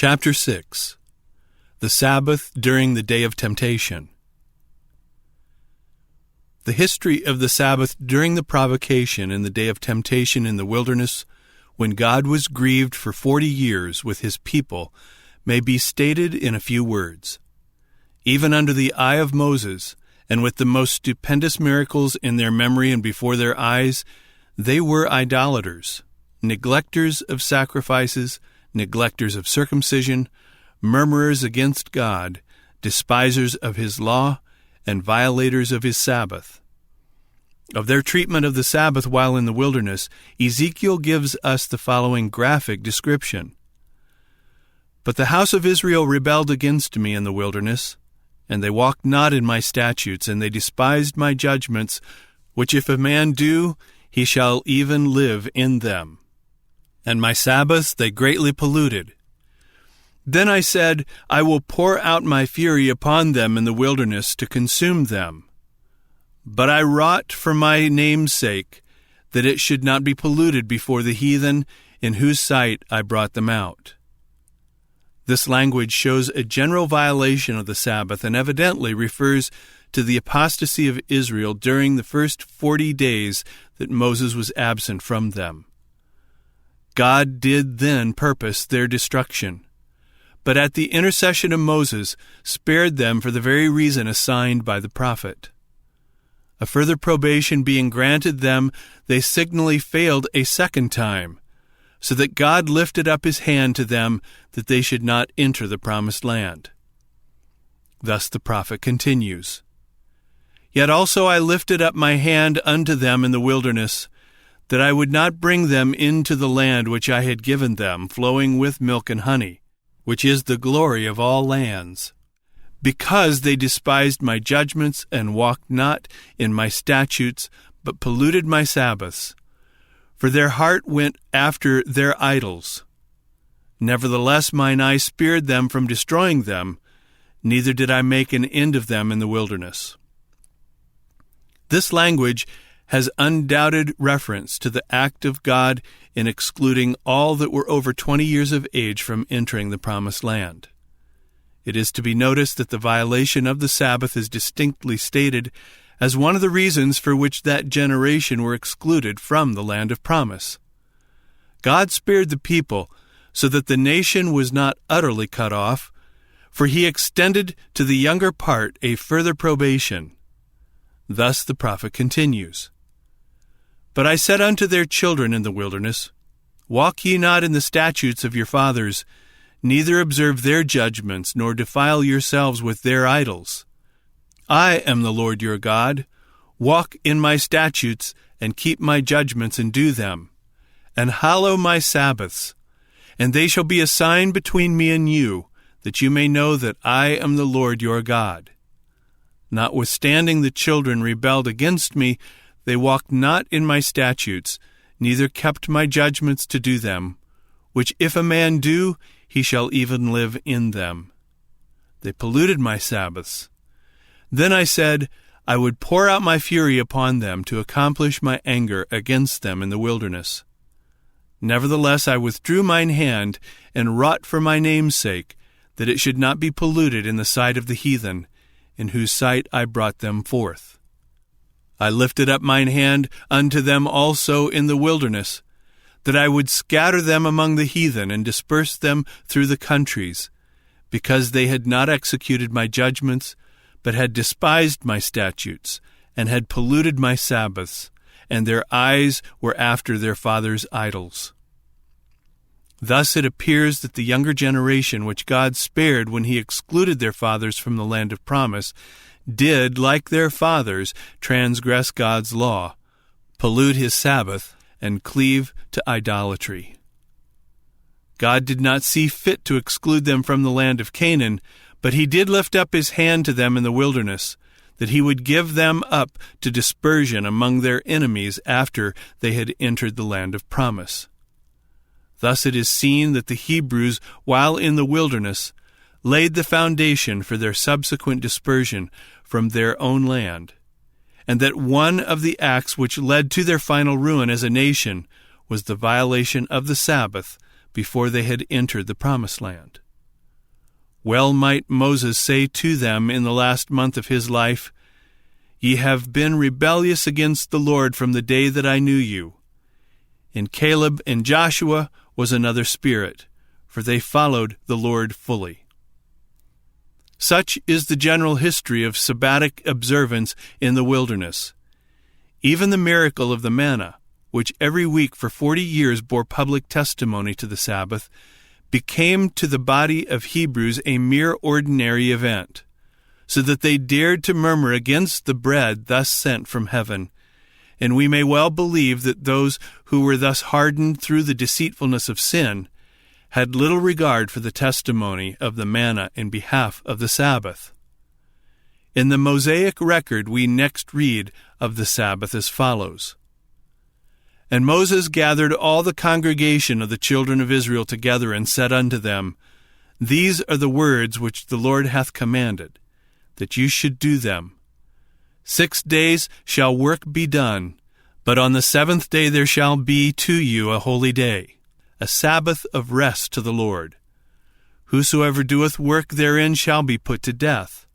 Chapter 6. The Sabbath during the Day of Temptation. The history of the Sabbath during the provocation in the day of temptation in the wilderness, when God was grieved for 40 years with his people, may be stated in a few words. Even under the eye of Moses, and with the most stupendous miracles in their memory and before their eyes, they were idolaters, neglectors of sacrifices, neglectors of circumcision, murmurers against God, despisers of his law, and violators of his Sabbath. Of their treatment of the Sabbath while in the wilderness, Ezekiel gives us the following graphic description. But the house of Israel rebelled against me in the wilderness, and they walked not in my statutes, and they despised my judgments, which if a man do, he shall even live in them. And my Sabbaths they greatly polluted. Then I said, I will pour out my fury upon them in the wilderness to consume them. But I wrought for my name's sake, that it should not be polluted before the heathen, in whose sight I brought them out. This language shows a general violation of the Sabbath and evidently refers to the apostasy of Israel during the first 40 days that Moses was absent from them. God did then purpose their destruction, but at the intercession of Moses spared them for the very reason assigned by the prophet. A further probation being granted them, they signally failed a second time, so that God lifted up his hand to them that they should not enter the promised land. Thus the prophet continues, Yet also I lifted up my hand unto them in the wilderness, that I would not bring them into the land which I had given them, flowing with milk and honey, which is the glory of all lands, because they despised my judgments and walked not in my statutes, but polluted my Sabbaths. For their heart went after their idols. Nevertheless mine eye spared them from destroying them, neither did I make an end of them in the wilderness. This language has undoubted reference to the act of God in excluding all that were over 20 years of age from entering the promised land. It is to be noticed that the violation of the Sabbath is distinctly stated as one of the reasons for which that generation were excluded from the land of promise. God spared the people so that the nation was not utterly cut off, for he extended to the younger part a further probation. Thus the prophet continues, But I said unto their children in the wilderness, Walk ye not in the statutes of your fathers, neither observe their judgments, nor defile yourselves with their idols. I am the Lord your God. Walk in my statutes, and keep my judgments, and do them. And hallow my Sabbaths, and they shall be a sign between me and you, that you may know that I am the Lord your God. Notwithstanding the children rebelled against me, they walked not in my statutes, neither kept my judgments to do them, which if a man do, he shall even live in them. They polluted my Sabbaths. Then I said, I would pour out my fury upon them to accomplish my anger against them in the wilderness. Nevertheless I withdrew mine hand, and wrought for my name's sake, that it should not be polluted in the sight of the heathen, in whose sight I brought them forth. I lifted up mine hand unto them also in the wilderness, that I would scatter them among the heathen, and disperse them through the countries, because they had not executed my judgments, but had despised my statutes, and had polluted my Sabbaths, and their eyes were after their fathers' idols. Thus it appears that the younger generation which God spared when he excluded their fathers from the land of promise did, like their fathers, transgress God's law, pollute his Sabbath, and cleave to idolatry. God did not see fit to exclude them from the land of Canaan, but he did lift up his hand to them in the wilderness, that he would give them up to dispersion among their enemies after they had entered the land of promise. Thus it is seen that the Hebrews, while in the wilderness, laid the foundation for their subsequent dispersion from their own land, and that one of the acts which led to their final ruin as a nation was the violation of the Sabbath before they had entered the promised land. Well might Moses say to them in the last month of his life, "Ye have been rebellious against the Lord from the day that I knew you." In Caleb and Joshua was another spirit, for they followed the Lord fully. Such is the general history of Sabbatic observance in the wilderness. Even the miracle of the manna, which every week for 40 years bore public testimony to the Sabbath, became to the body of Hebrews a mere ordinary event, so that they dared to murmur against the bread thus sent from heaven. And we may well believe that those who were thus hardened through the deceitfulness of sin had little regard for the testimony of the manna in behalf of the Sabbath. In the Mosaic record we next read of the Sabbath as follows. And Moses gathered all the congregation of the children of Israel together, and said unto them, These are the words which the Lord hath commanded, that you should do them. 6 days shall work be done, but on the 7th day there shall be to you a holy day, a Sabbath of rest to the Lord. Whosoever doeth work therein shall be put to death.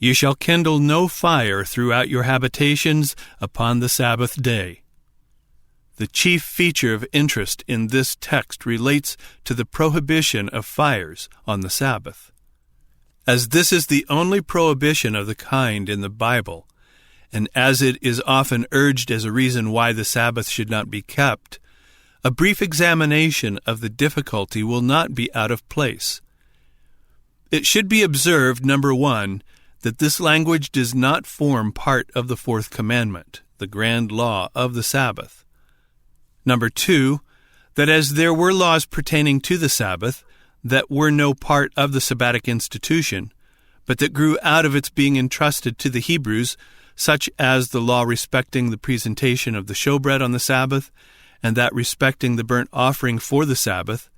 Ye shall kindle no fire throughout your habitations upon the Sabbath day. The chief feature of interest in this text relates to the prohibition of fires on the Sabbath. As this is the only prohibition of the kind in the Bible, and as it is often urged as a reason why the Sabbath should not be kept, a brief examination of the difficulty will not be out of place. It should be observed, number 1, that this language does not form part of the 4th commandment, the grand law of the Sabbath. Number 2, that as there were laws pertaining to the Sabbath that were no part of the Sabbatic institution, but that grew out of its being entrusted to the Hebrews, such as the law respecting the presentation of the showbread on the Sabbath, and that respecting the burnt offering for the Sabbath,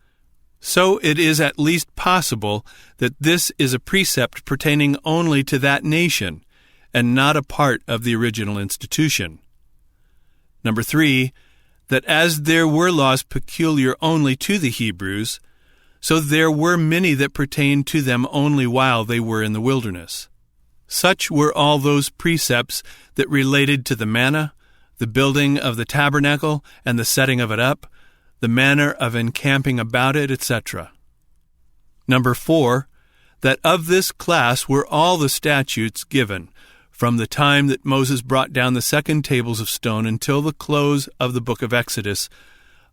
so it is at least possible that this is a precept pertaining only to that nation, and not a part of the original institution. Number 3, that as there were laws peculiar only to the Hebrews, so there were many that pertained to them only while they were in the wilderness. Such were all those precepts that related to the manna, the building of the tabernacle and the setting of it up, the manner of encamping about it, etc. Number 4, that of this class were all the statutes given, from the time that Moses brought down the second tables of stone until the close of the book of Exodus,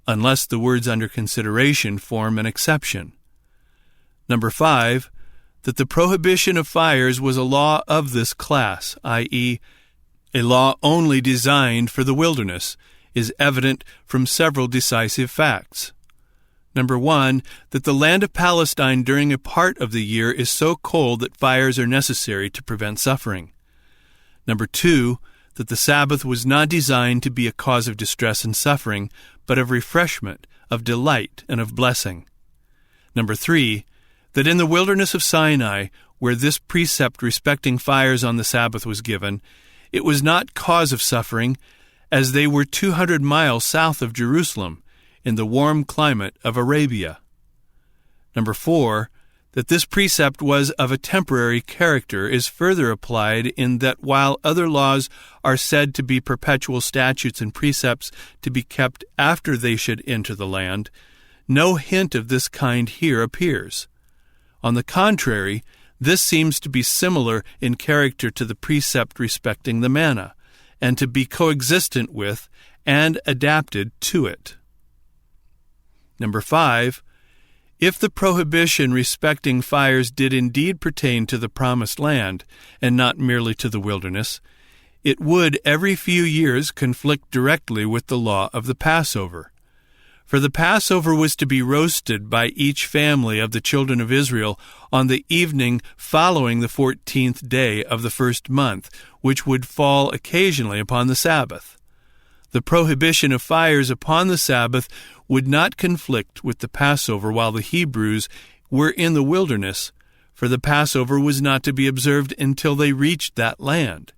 unless the words under consideration form an exception. Number 5, that the prohibition of fires was a law of this class, i.e., a law only designed for the wilderness, is evident from several decisive facts. Number 1, that the land of Palestine during a part of the year is so cold that fires are necessary to prevent suffering. Number 2, that the Sabbath was not designed to be a cause of distress and suffering, but of refreshment, of delight, and of blessing. Number 3, that in the wilderness of Sinai, where this precept respecting fires on the Sabbath was given, it was not cause of suffering, as they were 200 miles south of Jerusalem, in the warm climate of Arabia. Number 4, that this precept was of a temporary character is further applied in that while other laws are said to be perpetual statutes and precepts to be kept after they should enter the land, no hint of this kind here appears. On the contrary, this seems to be similar in character to the precept respecting the manna, and to be coexistent with and adapted to it. Number 5, if the prohibition respecting fires did indeed pertain to the promised land, and not merely to the wilderness, it would every few years conflict directly with the law of the Passover. For the Passover was to be roasted by each family of the children of Israel on the evening following the 14th day of the first month, which would fall occasionally upon the Sabbath. The prohibition of fires upon the Sabbath would not conflict with the Passover while the Hebrews were in the wilderness, for the Passover was not to be observed until they reached that land.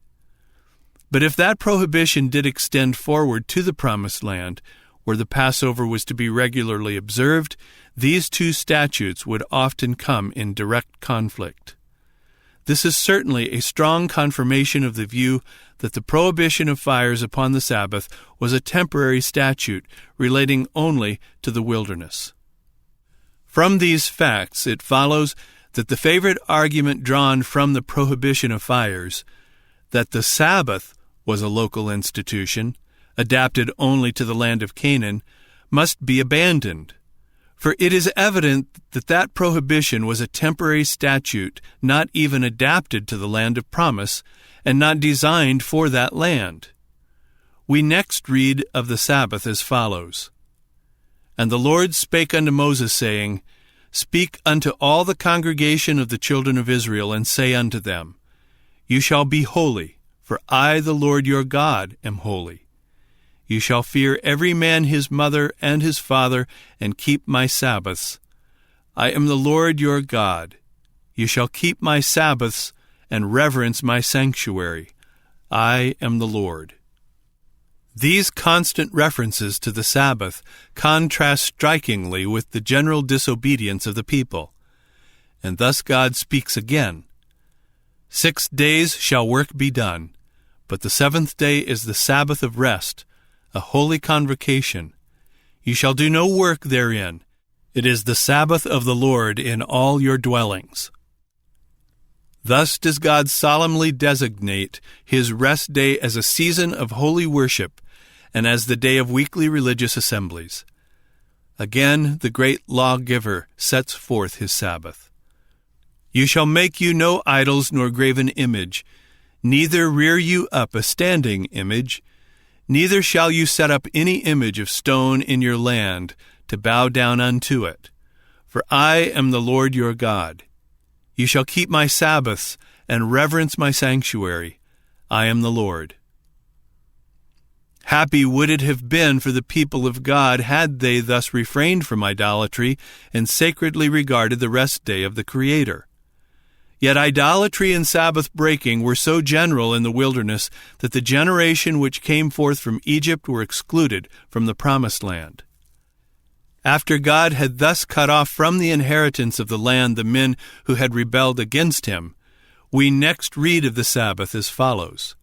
But if that prohibition did extend forward to the promised land, where the Passover was to be regularly observed, these two statutes would often come in direct conflict. This is certainly a strong confirmation of the view that the prohibition of fires upon the Sabbath was a temporary statute relating only to the wilderness. From these facts, it follows that the favorite argument drawn from the prohibition of fires, that the Sabbath was a local institution, adapted only to the land of Canaan, must be abandoned. For it is evident that that prohibition was a temporary statute not even adapted to the land of promise, and not designed for that land. We next read of the Sabbath as follows. And the Lord spake unto Moses, saying, Speak unto all the congregation of the children of Israel, and say unto them, You shall be holy, for I, the Lord your God, am holy. You shall fear every man his mother and his father, and keep my Sabbaths. I am the Lord your God. You shall keep my Sabbaths, and reverence my sanctuary. I am the Lord. These constant references to the Sabbath contrast strikingly with the general disobedience of the people. And thus God speaks again. 6 days shall work be done, but the seventh day is the Sabbath of rest, a holy convocation. You shall do no work therein. It is the Sabbath of the Lord in all your dwellings. Thus does God solemnly designate his rest day as a season of holy worship and as the day of weekly religious assemblies. Again, the great lawgiver sets forth his Sabbath. You shall make you no idols nor graven image, neither rear you up a standing image, neither shall you set up any image of stone in your land to bow down unto it. For I am the Lord your God. You shall keep my Sabbaths and reverence my sanctuary. I am the Lord. Happy would it have been for the people of God had they thus refrained from idolatry and sacredly regarded the rest day of the Creator. Yet idolatry and Sabbath breaking were so general in the wilderness that the generation which came forth from Egypt were excluded from the promised land. After God had thus cut off from the inheritance of the land the men who had rebelled against him, we next read of the Sabbath as follows.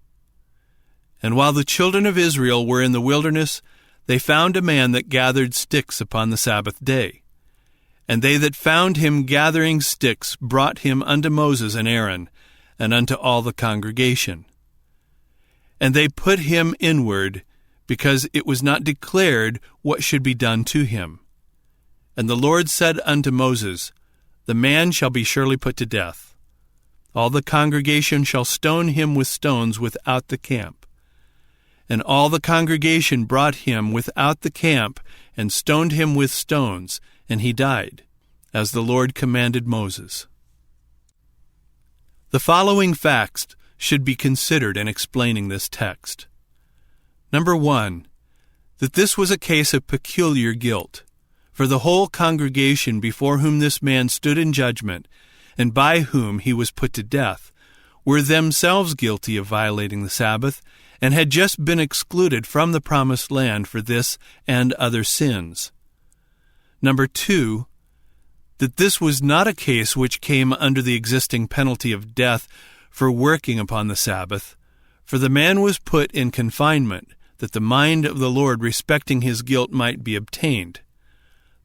And while the children of Israel were in the wilderness, they found a man that gathered sticks upon the Sabbath day. And they that found him gathering sticks brought him unto Moses and Aaron, and unto all the congregation. And they put him inward, because it was not declared what should be done to him. And the Lord said unto Moses, The man shall be surely put to death. All the congregation shall stone him with stones without the camp. And all the congregation brought him without the camp, and stoned him with stones, and he died, as the Lord commanded Moses. The following facts should be considered in explaining this text. Number 1, that this was a case of peculiar guilt, for the whole congregation before whom this man stood in judgment, and by whom he was put to death, were themselves guilty of violating the Sabbath, and had just been excluded from the promised land for this and other sins. Number 2, that this was not a case which came under the existing penalty of death for working upon the Sabbath, for the man was put in confinement, that the mind of the Lord respecting his guilt might be obtained.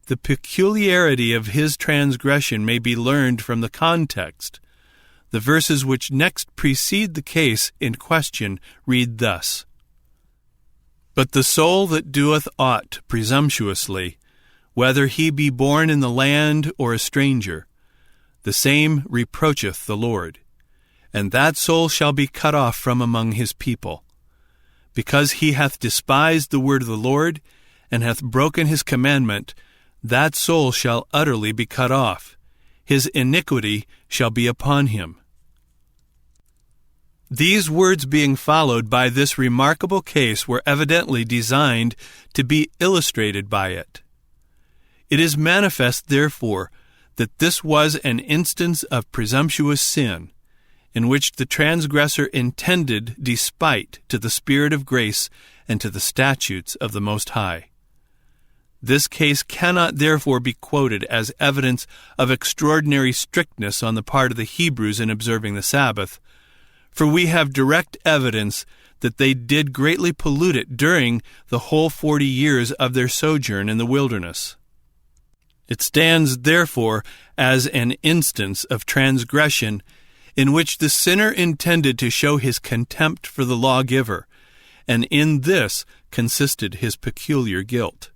The peculiarity of his transgression may be learned from the context. The verses which next precede the case in question read thus, But the soul that doeth aught presumptuously, whether he be born in the land or a stranger, the same reproacheth the Lord, and that soul shall be cut off from among his people. Because he hath despised the word of the Lord, and hath broken his commandment, that soul shall utterly be cut off. His iniquity shall be upon him. These words being followed by this remarkable case were evidently designed to be illustrated by it. It is manifest, therefore, that this was an instance of presumptuous sin, in which the transgressor intended despite to the Spirit of grace and to the statutes of the Most High. This case cannot therefore be quoted as evidence of extraordinary strictness on the part of the Hebrews in observing the Sabbath, for we have direct evidence that they did greatly pollute it during the whole 40 years of their sojourn in the wilderness. It stands, therefore, as an instance of transgression in which the sinner intended to show his contempt for the lawgiver, and in this consisted his peculiar guilt.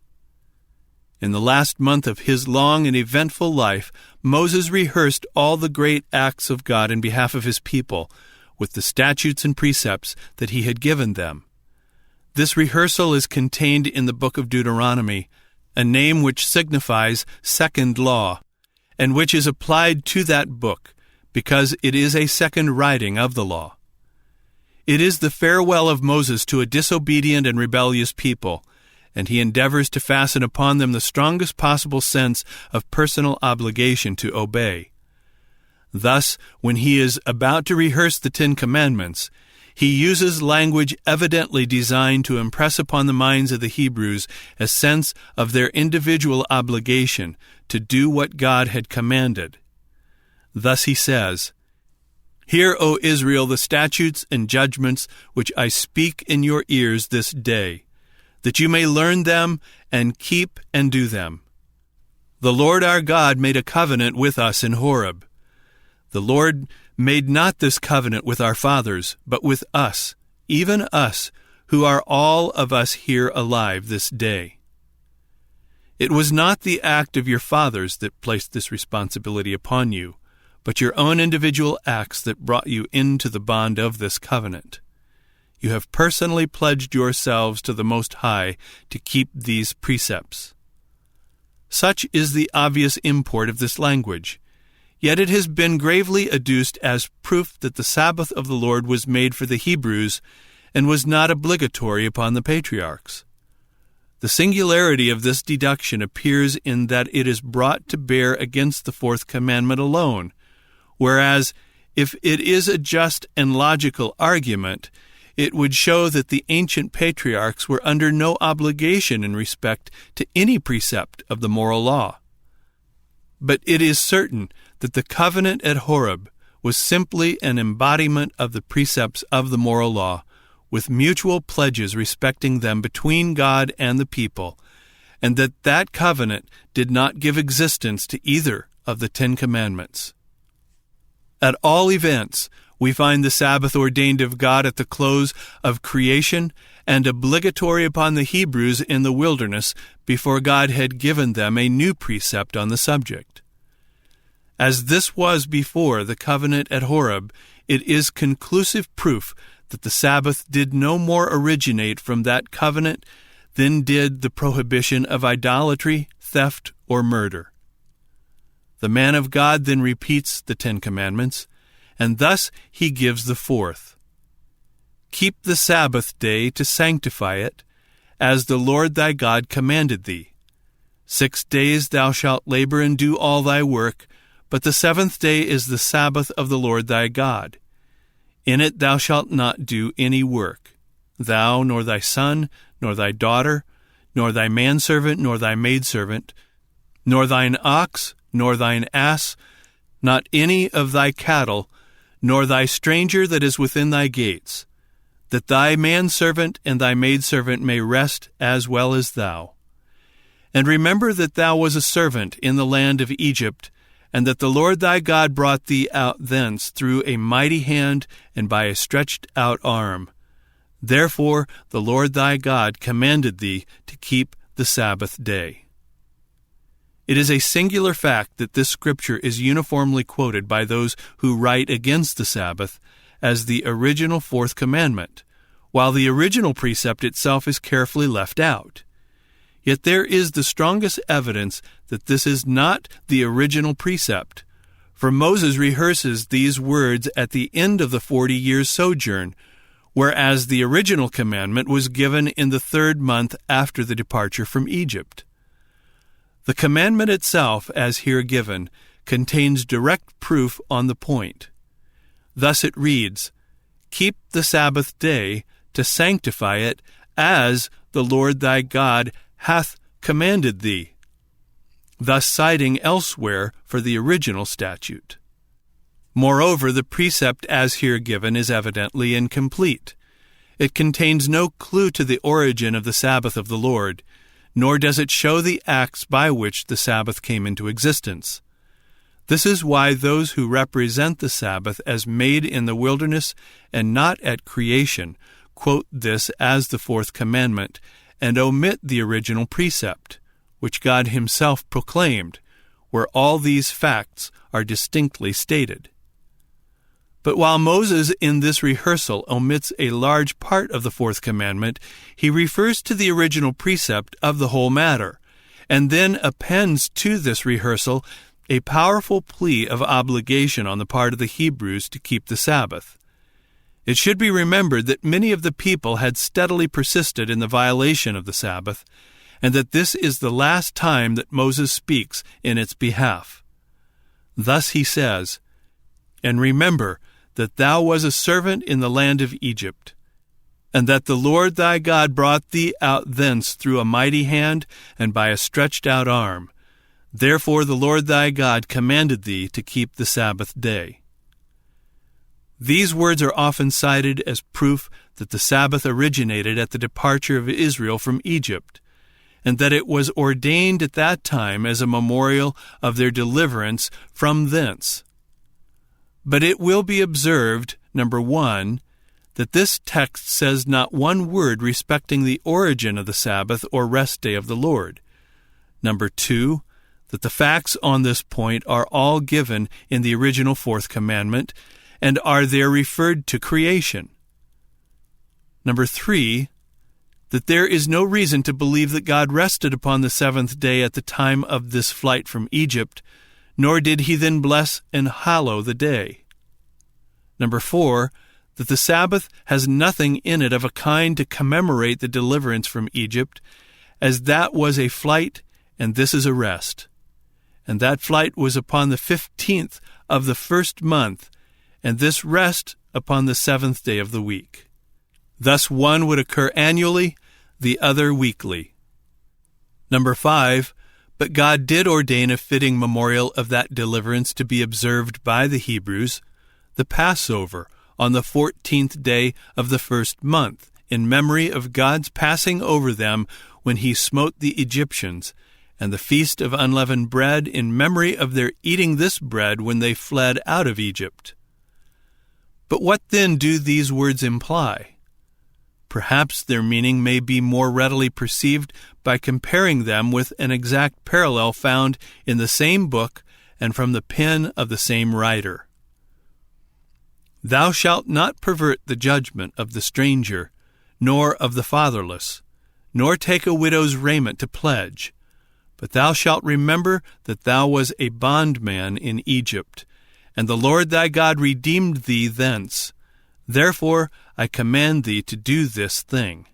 In the last month of his long and eventful life, Moses rehearsed all the great acts of God in behalf of his people, with the statutes and precepts that he had given them. This rehearsal is contained in the book of Deuteronomy, a name which signifies second law, and which is applied to that book, because it is a second writing of the law. It is the farewell of Moses to a disobedient and rebellious people, and he endeavors to fasten upon them the strongest possible sense of personal obligation to obey. Thus, when he is about to rehearse the 10 Commandments, he uses language evidently designed to impress upon the minds of the Hebrews a sense of their individual obligation to do what God had commanded. Thus he says, "Hear, O Israel, the statutes and judgments which I speak in your ears this day, that you may learn them and keep and do them. The Lord our God made a covenant with us in Horeb. The Lord made not this covenant with our fathers, but with us, even us, who are all of us here alive this day." It was not the act of your fathers that placed this responsibility upon you, but your own individual acts that brought you into the bond of this covenant. You have personally pledged yourselves to the Most High to keep these precepts. Such is the obvious import of this language. Yet it has been gravely adduced as proof that the Sabbath of the Lord was made for the Hebrews and was not obligatory upon the patriarchs. The singularity of this deduction appears in that it is brought to bear against the 4th commandment alone, whereas, if it is a just and logical argument, it would show that the ancient patriarchs were under no obligation in respect to any precept of the moral law. But it is certain that the covenant at Horeb was simply an embodiment of the precepts of the moral law, with mutual pledges respecting them between God and the people, and that covenant did not give existence to either of the 10 Commandments. At all events, we find the Sabbath ordained of God at the close of creation and obligatory upon the Hebrews in the wilderness before God had given them a new precept on the subject. As this was before the covenant at Horeb, it is conclusive proof that the Sabbath did no more originate from that covenant than did the prohibition of idolatry, theft, or murder. The man of God then repeats the 10 Commandments, and thus he gives the 4th. "Keep the Sabbath day to sanctify it, as the Lord thy God commanded thee. 6 days thou shalt labor and do all thy work, but the 7th day is the Sabbath of the Lord thy God. In it thou shalt not do any work, thou, nor thy son, nor thy daughter, nor thy manservant, nor thy maidservant, nor thine ox, nor thine ass, not any of thy cattle, nor thy stranger that is within thy gates, that thy manservant and thy maidservant may rest as well as thou. And remember that thou was a servant in the land of Egypt, and that the Lord thy God brought thee out thence through a mighty hand and by a stretched out arm. Therefore the Lord thy God commanded thee to keep the Sabbath day." It is a singular fact that this scripture is uniformly quoted by those who write against the Sabbath as the original 4th commandment, while the original precept itself is carefully left out. Yet there is the strongest evidence that this is not the original precept, for Moses rehearses these words at the end of the 40 years' sojourn, whereas the original commandment was given in the 3rd month after the departure from Egypt. The commandment itself, as here given, contains direct proof on the point. Thus it reads, "Keep the Sabbath day to sanctify it, as the Lord thy God hath commanded thee," thus citing elsewhere for the original statute. Moreover, the precept as here given is evidently incomplete. It contains no clue to the origin of the Sabbath of the Lord, nor does it show the acts by which the Sabbath came into existence. This is why those who represent the Sabbath as made in the wilderness and not at creation quote this as the fourth commandment and omit the original precept, which God himself proclaimed, where all these facts are distinctly stated. But while Moses in this rehearsal omits a large part of the fourth commandment, he refers to the original precept of the whole matter, and then appends to this rehearsal a powerful plea of obligation on the part of the Hebrews to keep the Sabbath. It should be remembered that many of the people had steadily persisted in the violation of the Sabbath, and that this is the last time that Moses speaks in its behalf. Thus he says, "And remember that thou was a servant in the land of Egypt, and that the Lord thy God brought thee out thence through a mighty hand and by a stretched out arm. Therefore the Lord thy God commanded thee to keep the Sabbath day." These words are often cited as proof that the Sabbath originated at the departure of Israel from Egypt, and that it was ordained at that time as a memorial of their deliverance from thence. But it will be observed, number 1, that this text says not one word respecting the origin of the Sabbath or rest day of the Lord. Number 2, that the facts on this point are all given in the original fourth commandment and are there referred to creation. Number 3, that there is no reason to believe that God rested upon the seventh day at the time of this flight from Egypt, nor did he then bless and hallow the day. Number 4, that the Sabbath has nothing in it of a kind to commemorate the deliverance from Egypt, as that was a flight and this is a rest. And that flight was upon the 15th of the first month, and this rest upon the seventh day of the week. Thus one would occur annually, the other weekly. Number 5, but God did ordain a fitting memorial of that deliverance to be observed by the Hebrews, the Passover, on the 14th day of the first month, in memory of God's passing over them when he smote the Egyptians, and the feast of unleavened bread in memory of their eating this bread when they fled out of Egypt. But what then do these words imply? Perhaps their meaning may be more readily perceived by comparing them with an exact parallel found in the same book and from the pen of the same writer. "Thou shalt not pervert the judgment of the stranger, nor of the fatherless, nor take a widow's raiment to pledge. But thou shalt remember that thou was a bondman in Egypt, and the Lord thy God redeemed thee thence. Therefore I command thee to do this thing."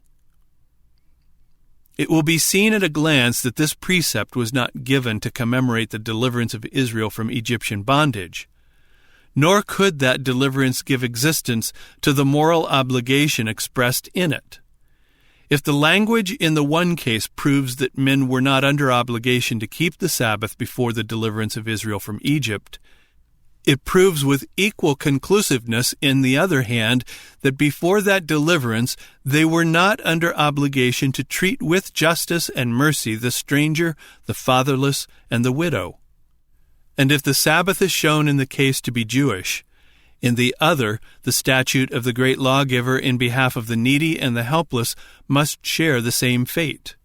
It will be seen at a glance that this precept was not given to commemorate the deliverance of Israel from Egyptian bondage. Nor could that deliverance give existence to the moral obligation expressed in it. If the language in the one case proves that men were not under obligation to keep the Sabbath before the deliverance of Israel from Egypt, it proves with equal conclusiveness, in the other hand, that before that deliverance they were not under obligation to treat with justice and mercy the stranger, the fatherless, and the widow. And if the Sabbath is shown in the case to be Jewish, in the other, the statute of the great lawgiver in behalf of the needy and the helpless must share the same fate.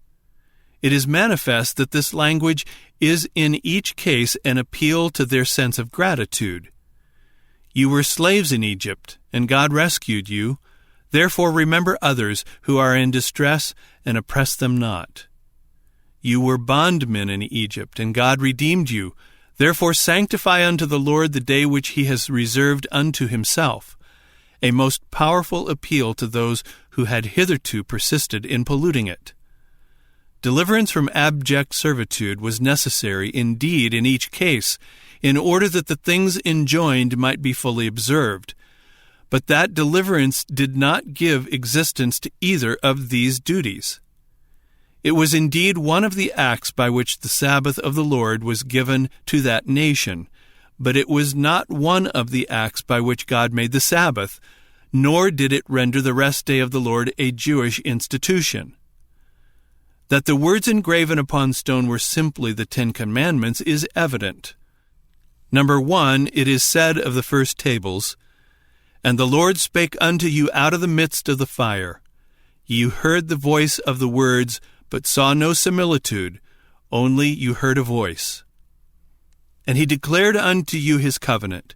It is manifest that this language is in each case an appeal to their sense of gratitude. You were slaves in Egypt, and God rescued you. Therefore remember others who are in distress and oppress them not. You were bondmen in Egypt, and God redeemed you. Therefore sanctify unto the Lord the day which he has reserved unto himself, a most powerful appeal to those who had hitherto persisted in polluting it. Deliverance from abject servitude was necessary indeed in each case, in order that the things enjoined might be fully observed. But that deliverance did not give existence to either of these duties. It was indeed one of the acts by which the Sabbath of the Lord was given to that nation, but it was not one of the acts by which God made the Sabbath, nor did it render the rest day of the Lord a Jewish institution. That the words engraven upon stone were simply the 10 Commandments is evident. Number 1, it is said of the first tables, "And the Lord spake unto you out of the midst of the fire. You heard the voice of the words, but saw no similitude, only you heard a voice. And he declared unto you his covenant,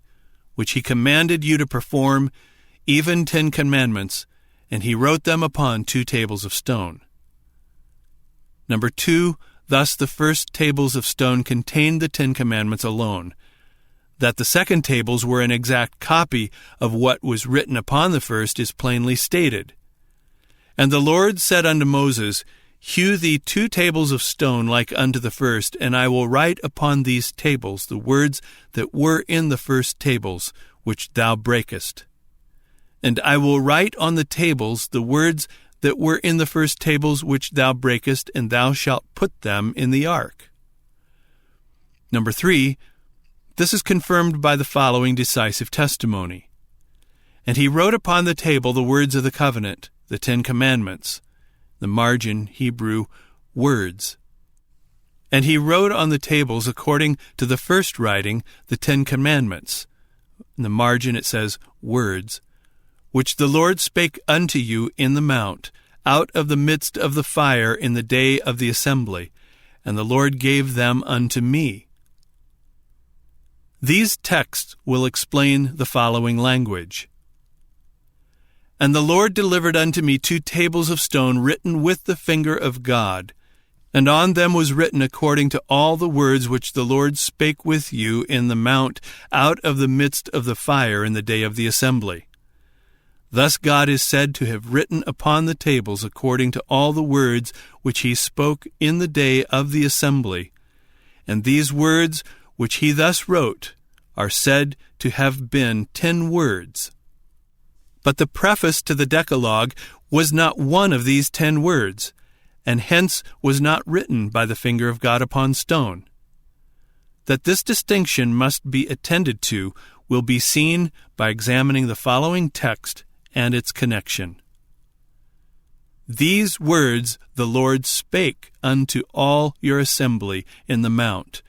which he commanded you to perform, even 10 commandments, and he wrote them upon 2 tables of stone." Number 2, thus the first tables of stone contained the 10 commandments alone. That the second tables were an exact copy of what was written upon the first is plainly stated. "And the Lord said unto Moses, Hew thee 2 tables of stone like unto the first, and I will write upon these tables the words that were in the first tables, which thou breakest. And I will write on the tables the words that were in the first tables which thou breakest, and thou shalt put them in the ark." Number 3, this is confirmed by the following decisive testimony. "And he wrote upon the table the words of the covenant, the 10 commandments." The margin, Hebrew, words. "And he wrote on the tables according to the first writing the 10 commandments." In the margin it says words. "Which the Lord spake unto you in the mount, out of the midst of the fire in the day of the assembly, and the Lord gave them unto me." These texts will explain the following language. "And the Lord delivered unto me 2 tables of stone written with the finger of God, and on them was written according to all the words which the Lord spake with you in the mount out of the midst of the fire in the day of the assembly. Thus God is said to have written upon the tables according to all the words which he spoke in the day of the assembly. And these words which he thus wrote are said to have been 10 words. But the preface to the Decalogue was not one of these 10 words, and hence was not written by the finger of God upon stone. That this distinction must be attended to will be seen by examining the following text and its connection. "These words the Lord spake unto all your assembly in the mount,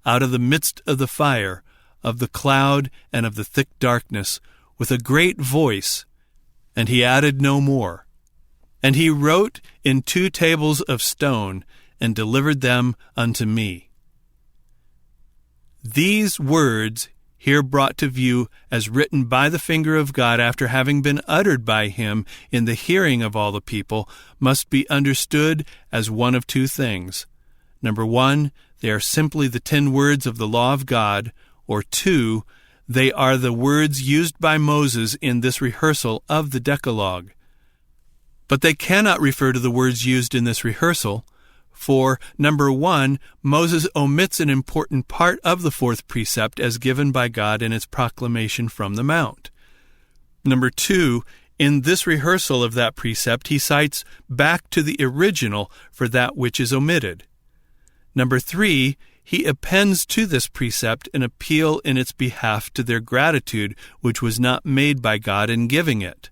out of the midst of the fire, of the cloud, and of the thick darkness, with a great voice. And he added no more. And he wrote in 2 tables of stone, and delivered them unto me." These words, here brought to view as written by the finger of God after having been uttered by him in the hearing of all the people, must be understood as one of 2 things. Number 1, they are simply the 10 words of the law of God, or 2, they are the words used by Moses in this rehearsal of the Decalogue. But they cannot refer to the words used in this rehearsal, for, number 1, Moses omits an important part of the 4th precept as given by God in its proclamation from the mount. Number 2, in this rehearsal of that precept, he cites back to the original for that which is omitted. Number 3, he appends to this precept an appeal in its behalf to their gratitude, which was not made by God in giving it.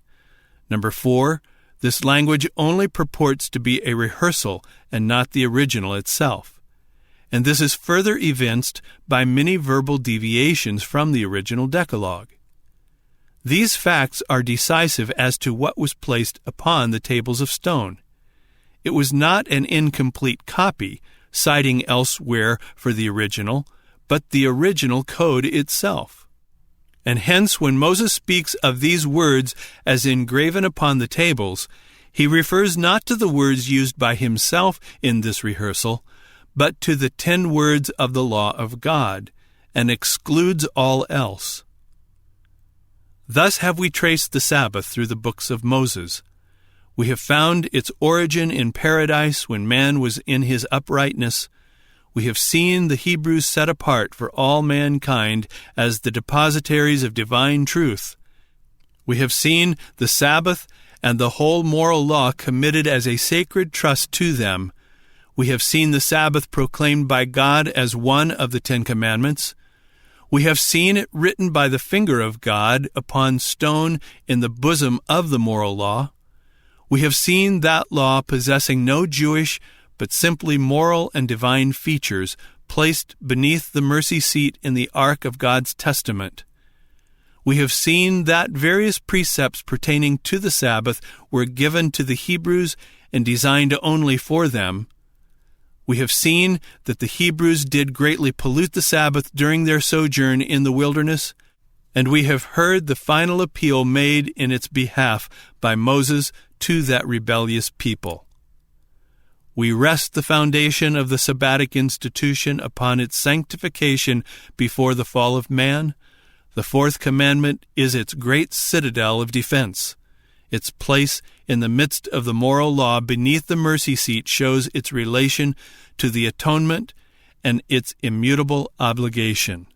Number 4, this language only purports to be a rehearsal and not the original itself. And this is further evinced by many verbal deviations from the original Decalogue. These facts are decisive as to what was placed upon the tables of stone. It was not an incomplete copy, citing elsewhere for the original, but the original code itself. And hence, when Moses speaks of these words as engraven upon the tables, he refers not to the words used by himself in this rehearsal, but to the 10 words of the law of God, and excludes all else. Thus have we traced the Sabbath through the books of Moses. We have found its origin in paradise when man was in his uprightness. We have seen the Hebrews set apart for all mankind as the depositaries of divine truth. We have seen the Sabbath and the whole moral law committed as a sacred trust to them. We have seen the Sabbath proclaimed by God as one of the 10 Commandments. We have seen it written by the finger of God upon stone in the bosom of the moral law. We have seen that law possessing no Jewish but simply moral and divine features placed beneath the mercy seat in the ark of God's testament. We have seen that various precepts pertaining to the Sabbath were given to the Hebrews and designed only for them. We have seen that the Hebrews did greatly pollute the Sabbath during their sojourn in the wilderness, and we have heard the final appeal made in its behalf by Moses to that rebellious people. We rest the foundation of the Sabbatic institution upon its sanctification before the fall of man. The 4th commandment is its great citadel of defense. Its place in the midst of the moral law beneath the mercy seat shows its relation to the atonement and its immutable obligation.